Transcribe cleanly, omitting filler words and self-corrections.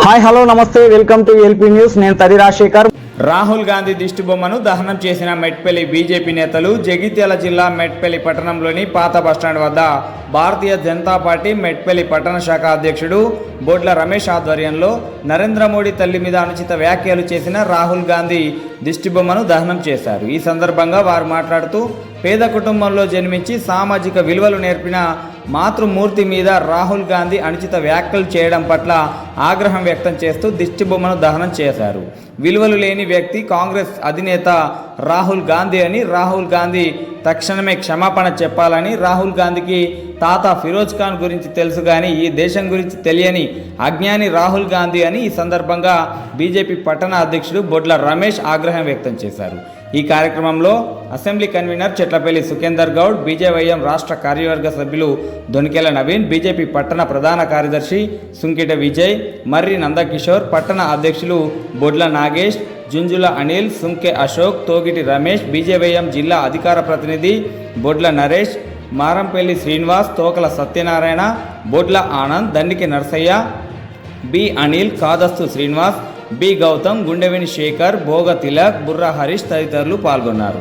Hi hello నమస్తే welcome to LP news. నేను తడి రాజశేఖర్. రాహుల్ గాంధీ దిష్టిబొమ్మను దహనం చేసిన మెట్పల్లి బీజేపీ నేతలు జగిత్యాల జిల్లా మెట్పల్లి పట్టణంలోని పాత బస్టాండ్ వద్ద భారతీయ జనతా పార్టీ మెట్పల్లి పట్టణ శాఖ అధ్యక్షుడు బొడ్ల రమేష్ ఆధ్వర్యంలో నరేంద్ర మోడీ తల్లి మీద అనుచిత వ్యాఖ్యలు చేసిన రాహుల్ గాంధీ దిష్టిబొమ్మను దహనం చేశారు. ఈ సందర్భంగా వారు మాట్లాడుతూ పేద కుటుంబంలో జన్మించి సామాజిక విలువలు నేర్పిన మాతృమూర్తి మీద రాహుల్ గాంధీ అనుచిత వ్యాఖ్యలు చేయడం పట్ల ఆగ్రహం వ్యక్తం చేస్తూ దిష్టిబొమ్మను దహనం చేశారు. విలువలు లేని వ్యక్తి కాంగ్రెస్ అధినేత రాహుల్ గాంధీ అని, రాహుల్ గాంధీ తక్షణమే క్షమాపణ చెప్పాలని, రాహుల్ గాంధీకి తాత ఫిరోజ్ ఖాన్ గురించి తెలుసు కానీ ఈ దేశం గురించి తెలియని అజ్ఞాని రాహుల్ గాంధీ అని ఈ సందర్భంగా బీజేపీ పట్టణ అధ్యక్షుడు బొడ్ల రమేష్ ఆగ్రహం వ్యక్తం చేశారు. ఈ కార్యక్రమంలో assembly convener Chetlapalli Sukhender Goud, BJYM రాష్ట్ర కార్యవర్గ సభ్యులు దొనికెల నవీన్, బీజేపీ పట్టణ ప్రధాన కార్యదర్శి సుంకిట విజయ్, మర్రి నందకిషోర్, పట్టణ అధ్యక్షులు బొడ్ల నాగేష్, జుంజుల అనిల్, సుంకె అశోక్, తోగిటి రమేష్, బీజేవైఎం జిల్లా అధికార ప్రతినిధి బొడ్ల నరేష్, మారంపల్లి శ్రీనివాస్, తోకల సత్యనారాయణ, బొడ్ల ఆనంద్, దండికి నర్సయ్య, బి అనిల్, కాదస్తు శ్రీనివాస్, బి గౌతమ్, గుండెవిని శేఖర్, భోగ తిలక్, బుర్రా హరీష్ తదితరులు పాల్గొన్నారు.